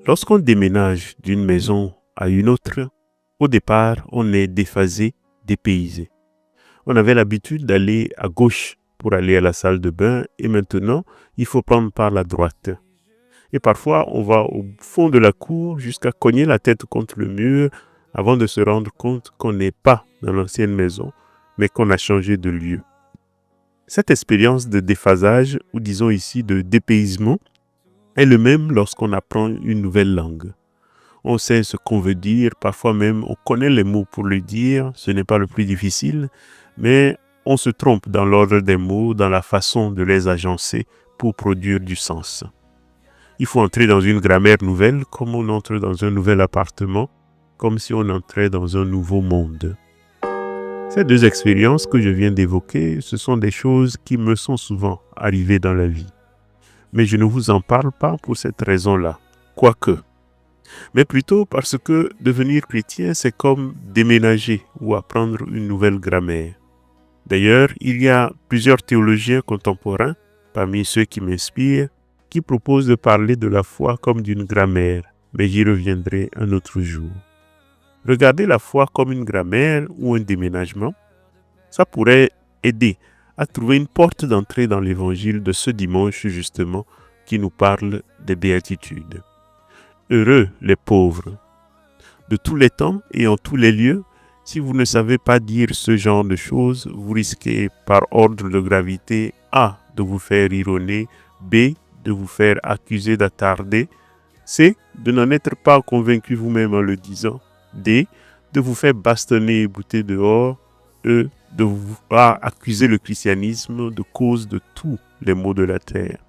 Lorsqu'on déménage d'une maison à une autre, au départ, on est déphasé, dépaysé. On avait l'habitude d'aller à gauche pour aller à la salle de bain et maintenant, il faut prendre par la droite. Et parfois, on va au fond de la cour jusqu'à cogner la tête contre le mur avant de se rendre compte qu'on n'est pas dans l'ancienne maison, mais qu'on a changé de lieu. Cette expérience de déphasage, ou disons ici de dépaysement, est le même lorsqu'on apprend une nouvelle langue. On sait ce qu'on veut dire, parfois même on connaît les mots pour le dire, ce n'est pas le plus difficile, mais on se trompe dans l'ordre des mots, dans la façon de les agencer pour produire du sens. Il faut entrer dans une grammaire nouvelle comme on entre dans un nouvel appartement, comme si on entrait dans un nouveau monde. Ces deux expériences que je viens d'évoquer, ce sont des choses qui me sont souvent arrivées dans la vie. Mais je ne vous en parle pas pour cette raison-là, quoique. Mais plutôt parce que devenir chrétien, c'est comme déménager ou apprendre une nouvelle grammaire. D'ailleurs, il y a plusieurs théologiens contemporains, parmi ceux qui m'inspirent, qui proposent de parler de la foi comme d'une grammaire, mais j'y reviendrai un autre jour. Regarder la foi comme une grammaire ou un déménagement, ça pourrait aider à trouver une porte d'entrée dans l'évangile de ce dimanche justement qui nous parle des béatitudes. Heureux les pauvres. De tous les temps et en tous les lieux, si vous ne savez pas dire ce genre de choses, vous risquez par ordre de gravité A. de vous faire ironer, B. de vous faire accuser d'attarder, C. de n'en être pas convaincu vous-même en le disant, D. de vous faire bastonner et bouter dehors, E. de vous accuser le christianisme de cause de tous les maux de la terre.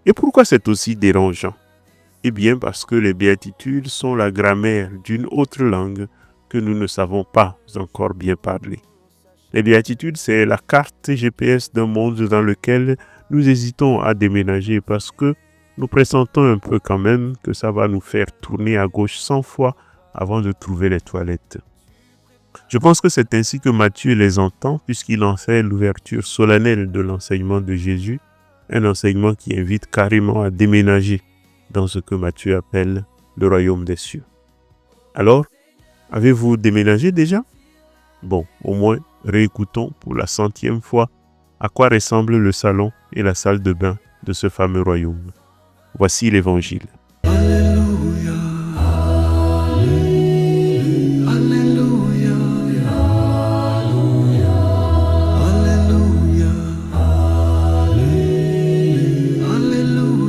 Et pourquoi c'est aussi dérangeant? Eh bien parce que les béatitudes sont la grammaire d'une autre langue que nous ne savons pas encore bien parler. Les béatitudes, c'est la carte GPS d'un monde dans lequel nous hésitons à déménager parce que nous pressentons un peu quand même que ça va nous faire tourner à gauche 100 fois avant de trouver les toilettes. Je pense que c'est ainsi que Matthieu les entend puisqu'il en fait l'ouverture solennelle de l'enseignement de Jésus, un enseignement qui invite carrément à déménager dans ce que Matthieu appelle le royaume des cieux. Alors, avez-vous déménagé déjà? Bon, au moins, réécoutons pour la 100e fois à quoi ressemble le salon et la salle de bain de ce fameux royaume. Voici l'Évangile. Alléluia, Alléluia, Alléluia, Alléluia.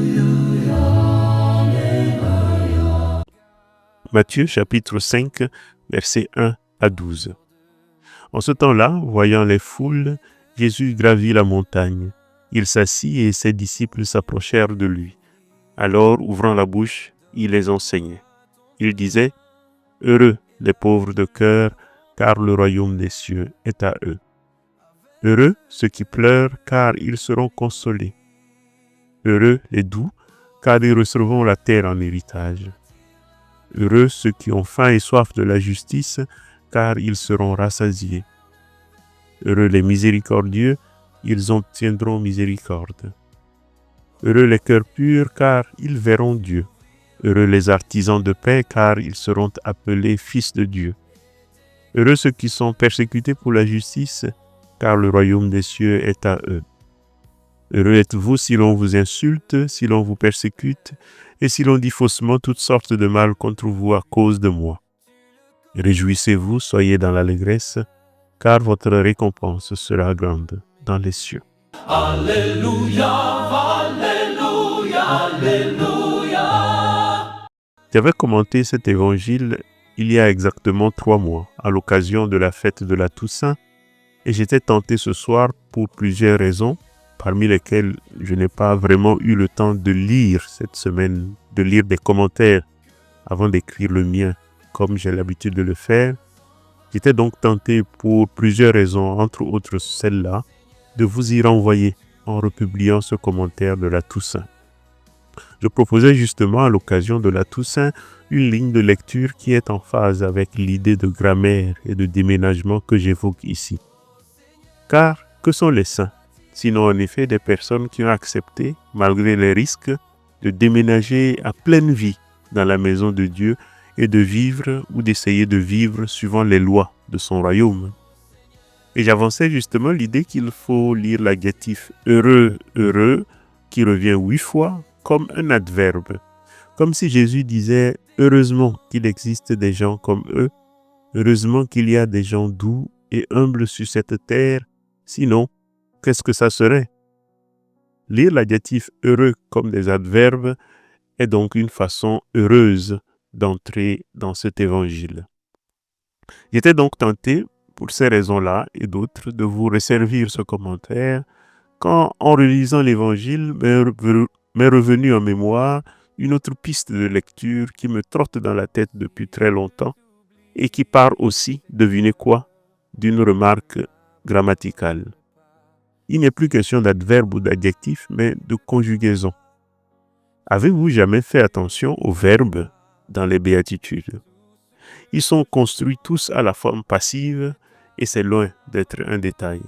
Matthieu chapitre 5, versets 1 à 12. En ce temps-là, voyant les foules, Jésus gravit la montagne. Il s'assit et ses disciples s'approchèrent de lui. Alors, ouvrant la bouche, il les enseignait. Il disait, « Heureux les pauvres de cœur, car le royaume des cieux est à eux. Heureux ceux qui pleurent, car ils seront consolés. Heureux les doux, car ils recevront la terre en héritage. Heureux ceux qui ont faim et soif de la justice, car ils seront rassasiés. Heureux les miséricordieux, ils obtiendront miséricorde. Heureux les cœurs purs, car ils verront Dieu. Heureux les artisans de paix, car ils seront appelés fils de Dieu. Heureux ceux qui sont persécutés pour la justice, car le royaume des cieux est à eux. Heureux êtes-vous si l'on vous insulte, si l'on vous persécute, et si l'on dit faussement toutes sortes de mal contre vous à cause de moi. Réjouissez-vous, soyez dans l'allégresse, car votre récompense sera grande dans les cieux. Alléluia, Alléluia, Alléluia. J'avais commenté cet évangile il y a exactement 3 mois, à l'occasion de la fête de la Toussaint, et j'étais tenté ce soir pour plusieurs raisons, parmi lesquelles je n'ai pas vraiment eu le temps de lire cette semaine, de lire des commentaires avant d'écrire le mien, comme j'ai l'habitude de le faire. J'étais donc tenté pour plusieurs raisons, entre autres celle-là, de vous y renvoyer en republiant ce commentaire de la Toussaint. Je proposais justement à l'occasion de la Toussaint une ligne de lecture qui est en phase avec l'idée de grammaire et de déménagement que j'évoque ici. Car que sont les saints? Sinon en effet des personnes qui ont accepté, malgré les risques, de déménager à pleine vie dans la maison de Dieu et de vivre ou d'essayer de vivre suivant les lois de son royaume. Et j'avançais justement l'idée qu'il faut lire l'adjectif heureux, heureux, qui revient 8 fois, comme un adverbe. Comme si Jésus disait heureusement qu'il existe des gens comme eux, heureusement qu'il y a des gens doux et humbles sur cette terre, sinon, qu'est-ce que ça serait? Lire l'adjectif heureux comme des adverbes est donc une façon heureuse d'entrer dans cet évangile. J'étais donc tenté, pour ces raisons-là et d'autres, de vous resservir ce commentaire quand, en relisant l'évangile, m'est revenue en mémoire une autre piste de lecture qui me trotte dans la tête depuis très longtemps et qui part aussi, devinez quoi, d'une remarque grammaticale. Il n'est plus question d'adverbe ou d'adjectif, mais de conjugaison. Avez-vous jamais fait attention aux verbes dans les béatitudes? Ils sont construits tous à la forme passive et c'est loin d'être un détail.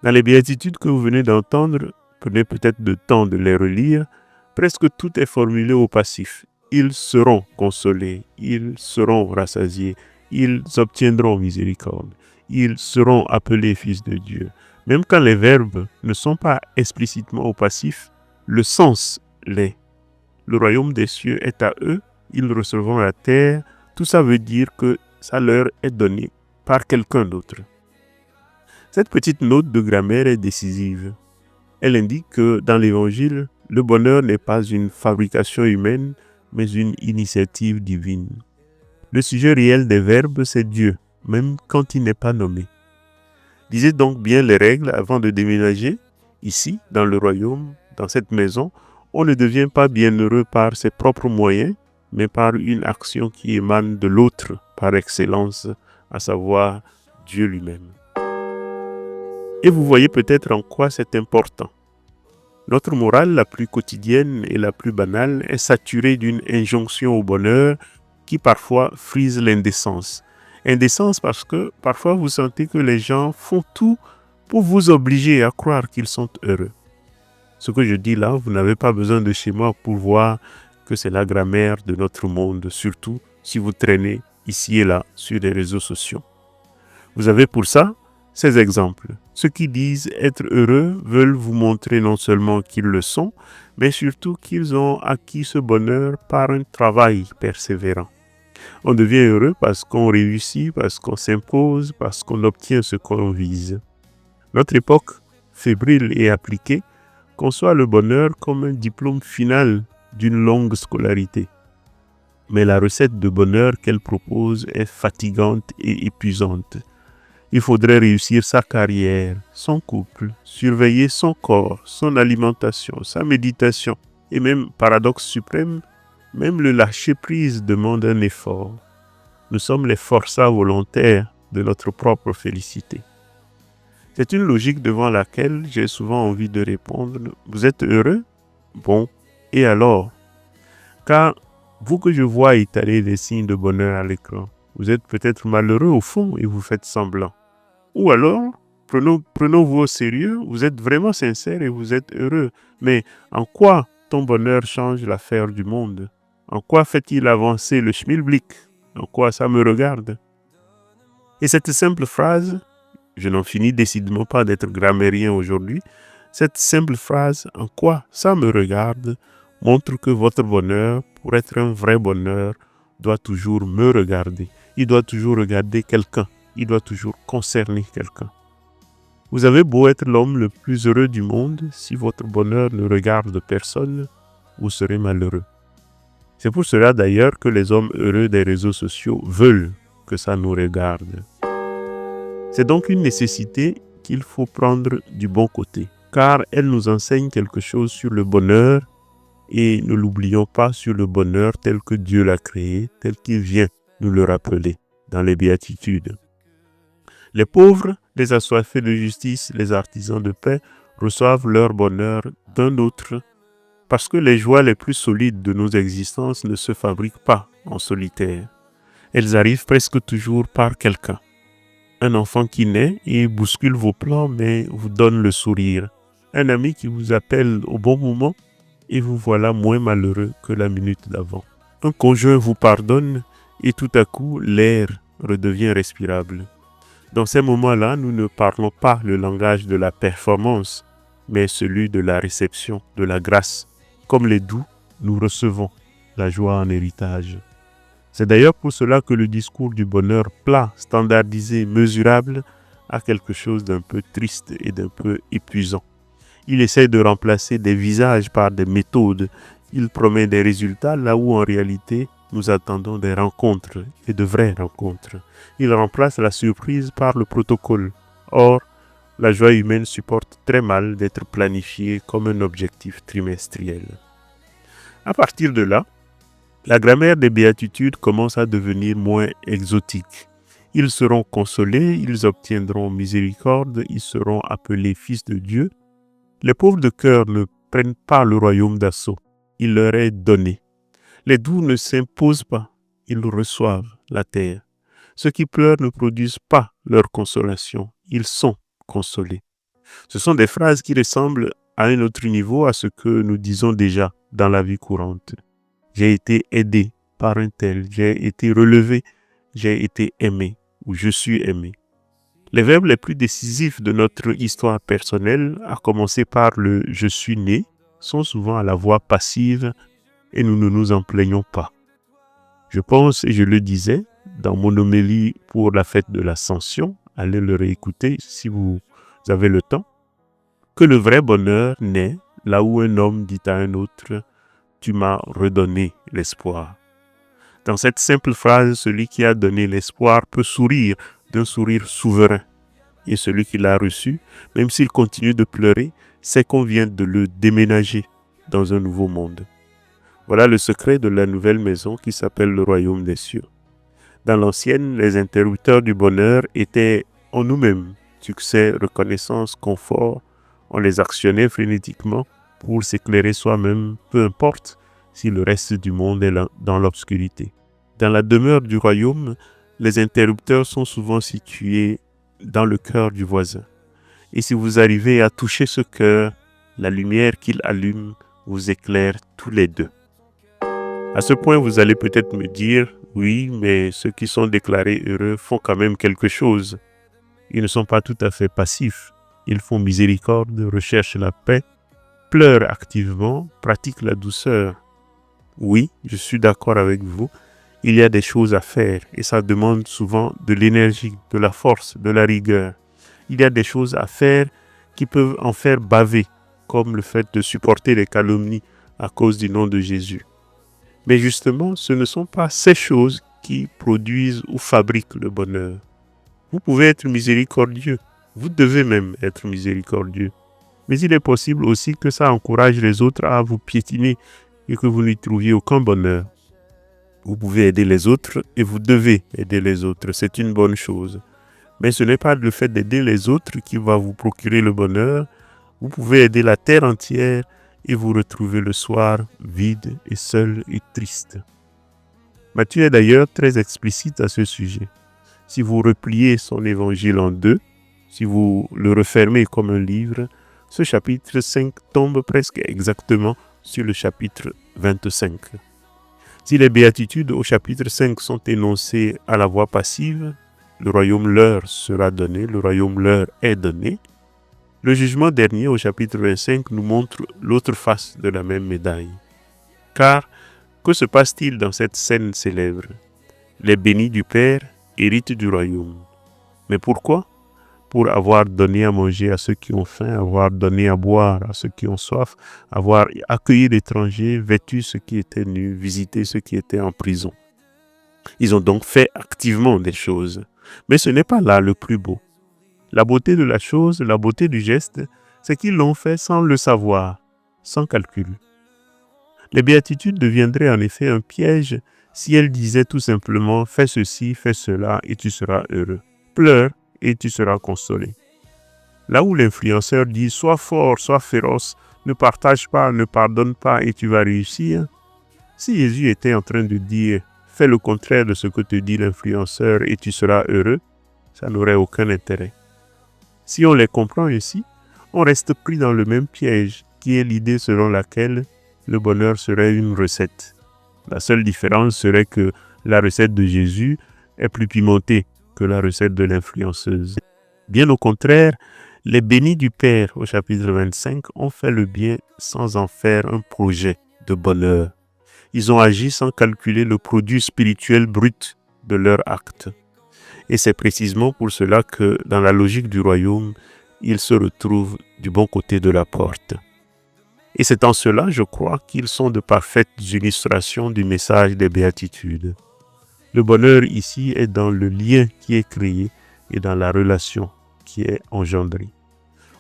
Dans les béatitudes que vous venez d'entendre, prenez peut-être le temps de les relire, presque tout est formulé au passif. Ils seront consolés, ils seront rassasiés, ils obtiendront miséricorde, ils seront appelés fils de Dieu. Même quand les verbes ne sont pas explicitement au passif, le sens l'est. Le royaume des cieux est à eux, ils recevront la terre. Tout ça veut dire que ça leur est donné par quelqu'un d'autre. Cette petite note de grammaire est décisive. Elle indique que dans l'Évangile, le bonheur n'est pas une fabrication humaine, mais une initiative divine. Le sujet réel des verbes, c'est Dieu, même quand il n'est pas nommé. Lisez donc bien les règles avant de déménager. Ici, dans le royaume, dans cette maison, on ne devient pas bienheureux par ses propres moyens, mais par une action qui émane de l'autre par excellence, à savoir Dieu lui-même. Et vous voyez peut-être en quoi c'est important. Notre morale la plus quotidienne et la plus banale est saturée d'une injonction au bonheur qui parfois frise l'indécence. Indécence parce que parfois vous sentez que les gens font tout pour vous obliger à croire qu'ils sont heureux. Ce que je dis là, vous n'avez pas besoin de chez moi pour voir que c'est la grammaire de notre monde, surtout si vous traînez ici et là sur les réseaux sociaux. Vous avez pour ça ces exemples. Ceux qui disent être heureux veulent vous montrer non seulement qu'ils le sont, mais surtout qu'ils ont acquis ce bonheur par un travail persévérant. On devient heureux parce qu'on réussit, parce qu'on s'impose, parce qu'on obtient ce qu'on vise. Notre époque, fébrile et appliquée, conçoit le bonheur comme un diplôme final d'une longue scolarité. Mais la recette de bonheur qu'elle propose est fatigante et épuisante. Il faudrait réussir sa carrière, son couple, surveiller son corps, son alimentation, sa méditation et même, paradoxe suprême, même le lâcher-prise demande un effort. Nous sommes les forçats volontaires de notre propre félicité. C'est une logique devant laquelle j'ai souvent envie de répondre « Vous êtes heureux? Bon, et alors ?» Car vous que je vois étaler des signes de bonheur à l'écran, vous êtes peut-être malheureux au fond et vous faites semblant. Ou alors, prenons-vous au sérieux, vous êtes vraiment sincère et vous êtes heureux. Mais en quoi ton bonheur change l'affaire du monde? En quoi fait-il avancer le schmilblick? En quoi ça me regarde? Et cette simple phrase, je n'en finis décidément pas d'être grammairien aujourd'hui, cette simple phrase « en quoi ça me regarde » montre que votre bonheur, pour être un vrai bonheur, doit toujours me regarder. Il doit toujours regarder quelqu'un. Il doit toujours concerner quelqu'un. Vous avez beau être l'homme le plus heureux du monde, si votre bonheur ne regarde personne, vous serez malheureux. C'est pour cela d'ailleurs que les hommes heureux des réseaux sociaux veulent que ça nous regarde. C'est donc une nécessité qu'il faut prendre du bon côté, car elle nous enseigne quelque chose sur le bonheur et ne l'oublions pas sur le bonheur tel que Dieu l'a créé, tel qu'il vient nous le rappeler dans les béatitudes. Les pauvres, les assoiffés de justice, les artisans de paix reçoivent leur bonheur d'un autre parce que les joies les plus solides de nos existences ne se fabriquent pas en solitaire. Elles arrivent presque toujours par quelqu'un. Un enfant qui naît et bouscule vos plans mais vous donne le sourire. Un ami qui vous appelle au bon moment et vous voilà moins malheureux que la minute d'avant. Un conjoint vous pardonne et tout à coup, l'air redevient respirable. Dans ces moments-là, nous ne parlons pas le langage de la performance, mais celui de la réception, de la grâce. Comme les doux, nous recevons la joie en héritage. C'est d'ailleurs pour cela que le discours du bonheur plat, standardisé, mesurable, a quelque chose d'un peu triste et d'un peu épuisant. Il essaie de remplacer des visages par des méthodes. Il promet des résultats là où en réalité nous attendons des rencontres et de vraies rencontres. Il remplace la surprise par le protocole. Or, la joie humaine supporte très mal d'être planifiée comme un objectif trimestriel. À partir de là, la grammaire des béatitudes commence à devenir moins exotique. Ils seront consolés, ils obtiendront miséricorde, ils seront appelés fils de Dieu. Les pauvres de cœur ne prennent pas le royaume d'assaut, il leur est donné. Les doux ne s'imposent pas, ils reçoivent la terre. Ceux qui pleurent ne produisent pas leur consolation, ils sont consolés. Ce sont des phrases qui ressemblent à un autre niveau à ce que nous disons déjà dans la vie courante. J'ai été aidé par un tel, j'ai été relevé, j'ai été aimé ou je suis aimé. Les verbes les plus décisifs de notre histoire personnelle, à commencer par le « je suis né », sont souvent à la voix passive et nous ne nous en plaignons pas. Je pense, et je le disais, dans mon homélie pour la fête de l'Ascension, allez le réécouter si vous avez le temps, que le vrai bonheur naît là où un homme dit à un autre « tu m'as redonné l'espoir ». Dans cette simple phrase, celui qui a donné l'espoir peut sourire d'un sourire souverain. Et celui qui l'a reçu, même s'il continue de pleurer, sait qu'on vient de le déménager dans un nouveau monde. Voilà le secret de la nouvelle maison qui s'appelle le royaume des cieux. Dans l'ancienne, les interrupteurs du bonheur étaient en nous-mêmes. Succès, reconnaissance, confort, on les actionnait frénétiquement pour s'éclairer soi-même, peu importe si le reste du monde est dans l'obscurité. Dans la demeure du royaume, les interrupteurs sont souvent situés dans le cœur du voisin. Et si vous arrivez à toucher ce cœur, la lumière qu'il allume vous éclaire tous les deux. À ce point, vous allez peut-être me dire, oui, mais ceux qui sont déclarés heureux font quand même quelque chose. Ils ne sont pas tout à fait passifs. Ils font miséricorde, recherchent la paix, pleurent activement, pratiquent la douceur. Oui, je suis d'accord avec vous. Il y a des choses à faire et ça demande souvent de l'énergie, de la force, de la rigueur. Il y a des choses à faire qui peuvent en faire baver, comme le fait de supporter les calomnies à cause du nom de Jésus. Mais justement, ce ne sont pas ces choses qui produisent ou fabriquent le bonheur. Vous pouvez être miséricordieux, vous devez même être miséricordieux. Mais il est possible aussi que ça encourage les autres à vous piétiner et que vous n'y trouviez aucun bonheur. Vous pouvez aider les autres et vous devez aider les autres, c'est une bonne chose. Mais ce n'est pas le fait d'aider les autres qui va vous procurer le bonheur. Vous pouvez aider la terre entière et vous retrouver le soir vide et seul et triste. Matthieu est d'ailleurs très explicite à ce sujet. Si vous repliez son évangile en deux, si vous le refermez comme un livre, ce chapitre 5 tombe presque exactement sur le chapitre 25. Si les béatitudes au chapitre 5 sont énoncées à la voix passive, le royaume leur sera donné, le royaume leur est donné. Le jugement dernier au chapitre 25 nous montre l'autre face de la même médaille. Car, que se passe-t-il dans cette scène célèbre? Les bénis du Père héritent du royaume. Mais pourquoi? Pour avoir donné à manger à ceux qui ont faim, avoir donné à boire à ceux qui ont soif, avoir accueilli l'étranger, vêtu ceux qui étaient nus, visité ceux qui étaient en prison. Ils ont donc fait activement des choses. Mais ce n'est pas là le plus beau. La beauté de la chose, la beauté du geste, c'est qu'ils l'ont fait sans le savoir, sans calcul. Les béatitudes deviendraient en effet un piège si elles disaient tout simplement « fais ceci, fais cela et tu seras heureux. Pleure et tu seras consolé. » Là où l'influenceur dit « sois fort, sois féroce, ne partage pas, ne pardonne pas et tu vas réussir », si Jésus était en train de dire « fais le contraire de ce que te dit l'influenceur et tu seras heureux », ça n'aurait aucun intérêt. Si on les comprend ainsi, on reste pris dans le même piège qui est l'idée selon laquelle le bonheur serait une recette. La seule différence serait que la recette de Jésus est plus pimentée que la recette de l'influenceuse. Bien au contraire, les bénis du Père au chapitre 25 ont fait le bien sans en faire un projet de bonheur. Ils ont agi sans calculer le produit spirituel brut de leur acte. Et c'est précisément pour cela que dans la logique du royaume, ils se retrouvent du bon côté de la porte. Et c'est en cela, je crois, qu'ils sont de parfaites illustrations du message des béatitudes. Le bonheur ici est dans le lien qui est créé et dans la relation qui est engendrée.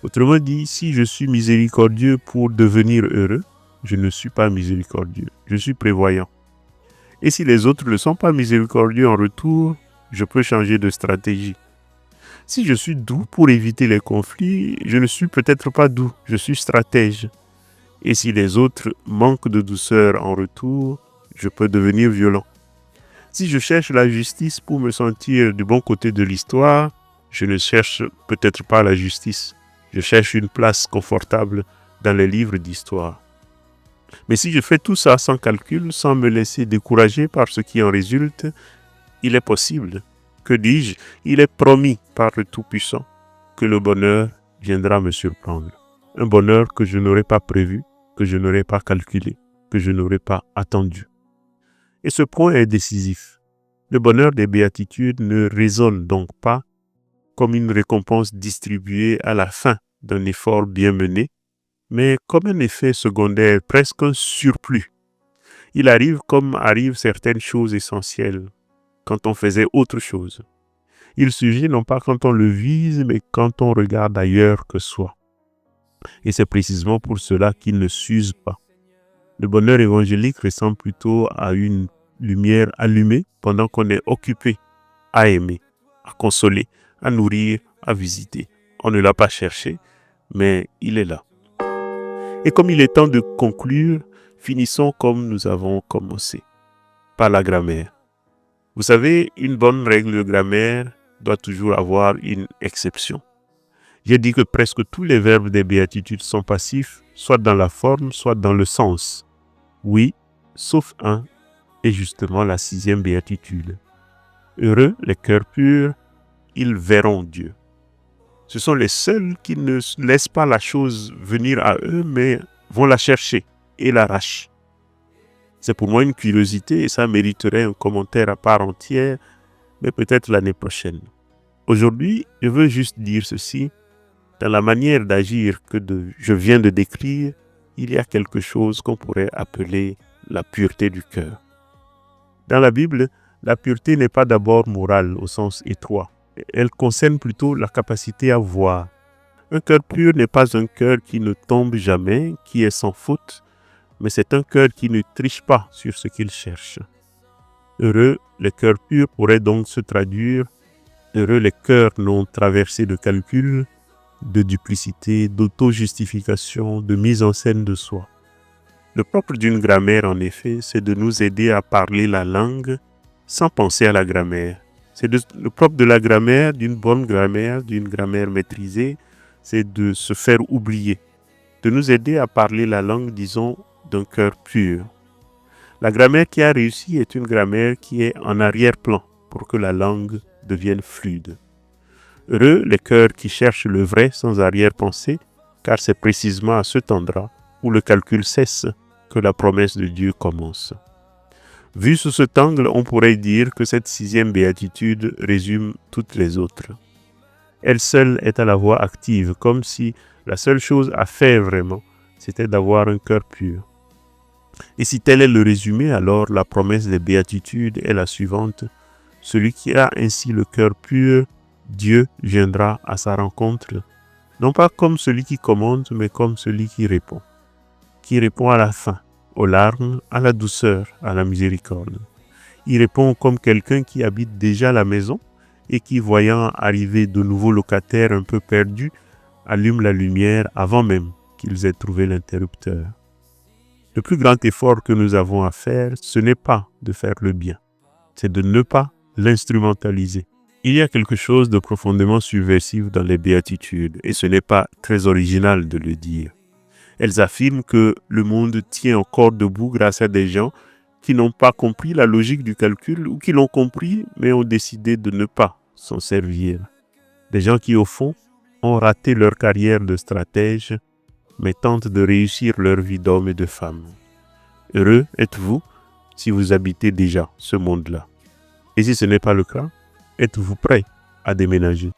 Autrement dit, si je suis miséricordieux pour devenir heureux, je ne suis pas miséricordieux, je suis prévoyant. Et si les autres ne sont pas miséricordieux en retour, je peux changer de stratégie. Si je suis doux pour éviter les conflits, je ne suis peut-être pas doux, je suis stratège. Et si les autres manquent de douceur en retour, je peux devenir violent. Si je cherche la justice pour me sentir du bon côté de l'histoire, je ne cherche peut-être pas la justice. Je cherche une place confortable dans les livres d'histoire. Mais si je fais tout ça sans calcul, sans me laisser décourager par ce qui en résulte, il est possible, que dis-je, il est promis par le Tout-Puissant que le bonheur viendra me surprendre. Un bonheur que je n'aurais pas prévu, que je n'aurais pas calculé, que je n'aurais pas attendu. Et ce point est décisif. Le bonheur des béatitudes ne résonne donc pas comme une récompense distribuée à la fin d'un effort bien mené, mais comme un effet secondaire, presque un surplus. Il arrive comme arrivent certaines choses essentielles, quand on faisait autre chose. Il surgit non pas quand on le vise, mais quand on regarde ailleurs que soi. Et c'est précisément pour cela qu'il ne s'use pas. Le bonheur évangélique ressemble plutôt à une lumière allumée pendant qu'on est occupé à aimer, à consoler, à nourrir, à visiter. On ne l'a pas cherché, mais il est là. Et comme il est temps de conclure, finissons comme nous avons commencé, par la grammaire. Vous savez, une bonne règle de grammaire doit toujours avoir une exception. J'ai dit que presque tous les verbes des béatitudes sont passifs, soit dans la forme, soit dans le sens. Oui, sauf un, et justement la 6e béatitude. Heureux les cœurs purs, ils verront Dieu. Ce sont les seuls qui ne laissent pas la chose venir à eux, mais vont la chercher et l'arrachent. C'est pour moi une curiosité et ça mériterait un commentaire à part entière, mais peut-être l'année prochaine. Aujourd'hui, je veux juste dire ceci. Dans la manière d'agir que je viens de décrire, il y a quelque chose qu'on pourrait appeler la pureté du cœur. Dans la Bible, la pureté n'est pas d'abord morale au sens étroit. Elle concerne plutôt la capacité à voir. Un cœur pur n'est pas un cœur qui ne tombe jamais, qui est sans faute, mais c'est un cœur qui ne triche pas sur ce qu'il cherche. Heureux, les cœurs purs pourraient donc se traduire heureux les cœurs non traversés de calcul, de duplicité, d'auto-justification, de mise en scène de soi. Le propre d'une grammaire, en effet, c'est de nous aider à parler la langue sans penser à la grammaire. Le propre de la grammaire, d'une bonne grammaire, d'une grammaire maîtrisée, c'est de se faire oublier, de nous aider à parler la langue, disons, d'un cœur pur. La grammaire qui a réussi est une grammaire qui est en arrière-plan pour que la langue devienne fluide. Heureux les cœurs qui cherchent le vrai sans arrière-pensée, car c'est précisément à cet endroit où le calcul cesse que la promesse de Dieu commence. Vu sous cet angle, on pourrait dire que cette 6e béatitude résume toutes les autres. Elle seule est à la voie active, comme si la seule chose à faire vraiment, c'était d'avoir un cœur pur. Et si tel est le résumé, alors la promesse des béatitudes est la suivante. Celui qui a ainsi le cœur pur, Dieu viendra à sa rencontre, non pas comme celui qui commande, mais comme celui qui répond à la faim, aux larmes, à la douceur, à la miséricorde. Il répond comme quelqu'un qui habite déjà la maison et qui, voyant arriver de nouveaux locataires un peu perdus, allume la lumière avant même qu'ils aient trouvé l'interrupteur. Le plus grand effort que nous avons à faire, ce n'est pas de faire le bien, c'est de ne pas l'instrumentaliser. Il y a quelque chose de profondément subversif dans les béatitudes, et ce n'est pas très original de le dire. Elles affirment que le monde tient encore debout grâce à des gens qui n'ont pas compris la logique du calcul ou qui l'ont compris mais ont décidé de ne pas s'en servir. Des gens qui, au fond, ont raté leur carrière de stratège mais tentent de réussir leur vie d'homme et de femme. Heureux êtes-vous si vous habitez déjà ce monde-là. Et si ce n'est pas le cas, êtes-vous prêt à déménager?